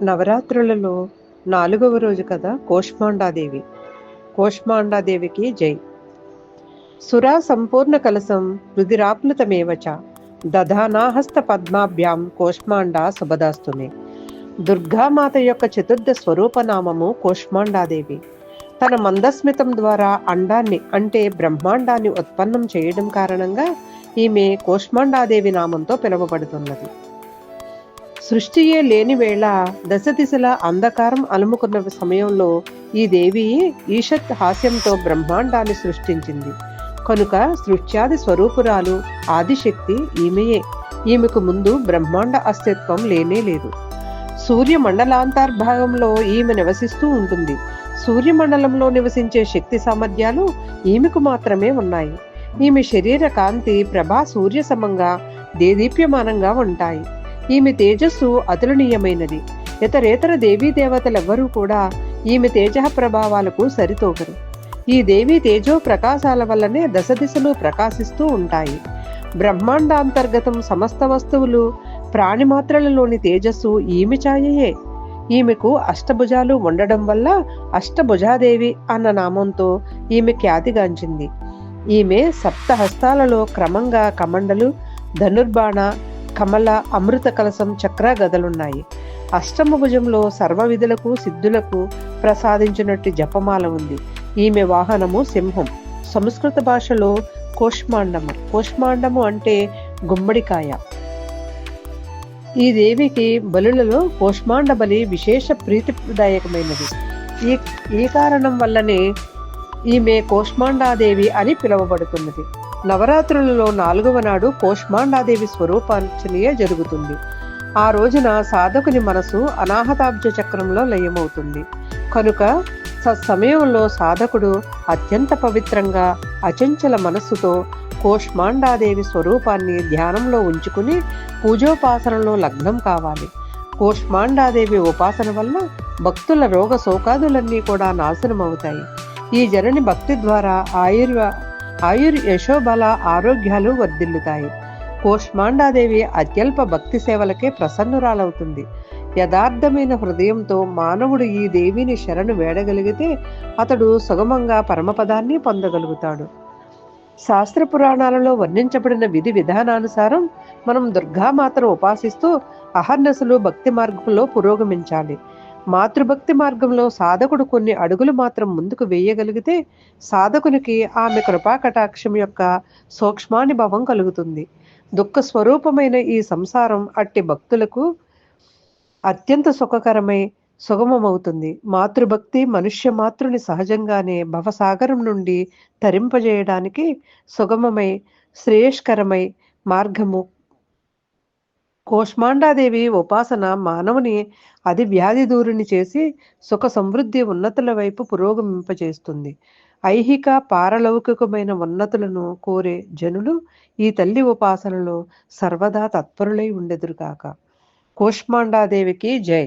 నవరాత్రులలో 4వ రోజు కదా కూష్మాండాదేవి. కూష్మాండాదేవికి జై. సురా సంపూర్ణ కలసం రుధిరాప్లుతమేవ చ దధానాహస్త పద్మాభ్యాం కూష్మాండా శుభదాస్తునే. దుర్గామాత యొక్క చతుర్థ స్వరూపనామము కూష్మాండాదేవి. తన మందస్మితం ద్వారా అండాన్ని అంటే బ్రహ్మాండాన్ని ఉత్పన్నం చేయడం కారణంగా ఈమె కూష్మాండాదేవి నామంతో పిలువబడుతున్నది. సృష్టియే లేని వేళ దశ దిశల అంధకారం అలుముకున్న సమయంలో ఈ దేవి ఈషత్ హాస్యంతో బ్రహ్మాండాన్ని సృష్టించింది. కనుక సృష్ట్యాది స్వరూపురాలు ఆదిశక్తి ఈమెయే. ఈమెకు ముందు బ్రహ్మాండ అస్తిత్వం లేనే లేదు. సూర్యమండలాంతర్భాగంలో ఈమె నివసిస్తూ ఉంటుంది. సూర్యమండలంలో నివసించే శక్తి సామర్థ్యాలు ఈమెకు మాత్రమే ఉన్నాయి. ఈమె శరీర కాంతి ప్రభా సూర్య సమంగా దేదీప్యమానంగా ఉంటాయి. ఈమె తేజస్సు అతులనీయమైనది. ఇతరేతర దేవీ దేవతలెవ్వరూ కూడా ఈమె తేజ ప్రభావాలకు సరితోగరు. ఈ దేవీ తేజో ప్రకాశాల వల్లనే దశ దిశలు ప్రకాశిస్తూ ఉంటాయి. బ్రహ్మాండాంతర్గతం సమస్త వస్తువులు ప్రాణిమాత్రలలోని తేజస్సు ఈమె ఛాయయే. ఈమెకు అష్టభుజాలు ఉండడం వల్ల అష్టభుజాదేవి అన్న నామంతో ఈమె ఖ్యాతిగాంచింది. ఈమె సప్తహస్తాలలో క్రమంగా కమండలు, ధనుర్బాణ, కమల, అమృత కలసం, చక్ర గదలున్నాయి. అష్టమ భుజంలో సర్వ విధులకు సిద్ధులకు ప్రసాదించినట్టు జపమాల ఉంది. ఈమె వాహనము సింహం. సంస్కృత భాషలో కూష్మాండము. కూష్మాండము అంటే గుమ్మడికాయ. ఈ దేవికి బలులలో కూష్మాండ బలి విశేష ప్రీతిదాయకమైనది. ఈ కారణం వల్లనే ఈమె కూష్మాండాదేవి అని పిలువబడుతున్నది. నవరాత్రులలో 4వ నాడు కూష్మాండాదేవి స్వరూపార్చనీయ జరుగుతుంది. ఆ రోజున సాధకుని మనసు అనాహతాబ్జ చక్రంలో లయమవుతుంది. కనుక సత్సమయంలో సాధకుడు అత్యంత పవిత్రంగా అచంచల మనస్సుతో కూష్మాండాదేవి స్వరూపాన్ని ధ్యానంలో ఉంచుకుని పూజోపాసనలో లగ్నం కావాలి. కూష్మాండాదేవి ఉపాసన వల్ల భక్తుల రోగ శోకాదులన్నీ కూడా నాశనమవుతాయి. ఈ జనని భక్తి ద్వారా యశోబల ఆరోగ్యాలు వర్ధిల్లుతాయి. కూష్మాండాదేవి అత్యల్ప భక్తి సేవలకే ప్రసన్నురాలవుతుంది. యథార్థమైన హృదయంతో మానవుడు ఈ దేవిని శరణు వేడగలిగితే అతడు సుగమంగా పరమపదాన్ని పొందగలుగుతాడు. శాస్త్ర పురాణాలలో వర్ణించబడిన విధి విధానానుసారం మనం దుర్గామాతను ఉపాసిస్తూ అహర్నిశలు భక్తి మార్గంలో పురోగమించాలి. మాతృభక్తి మార్గంలో సాధకుడు కొన్ని అడుగులు మాత్రం ముందుకు వేయగలిగితే సాధకునికి ఆమె కృపాకటాక్షం యొక్క సూక్ష్మానుభవం కలుగుతుంది. దుఃఖ స్వరూపమైన ఈ సంసారం అట్టి భక్తులకు అత్యంత సుఖకరమై సుగమమవుతుంది. మాతృభక్తి మనుష్య మాతృని సహజంగానే భవసాగరం నుండి తరింపజేయడానికి సుగమమై శ్రేయస్కరమై మార్గము. కూష్మాండాదేవి ఉపాసన మానవుని అది వ్యాధి దూరుని చేసి సుఖ సమృద్ధి ఉన్నతుల వైపు పురోగమింపజేస్తుంది. ఐహిక పారలౌకికమైన ఉన్నతులను కోరే జనులు ఈ తల్లి ఉపాసనలో సర్వదా తత్పరులై ఉండెదురుగాక. కూష్మాండాదేవికి జై.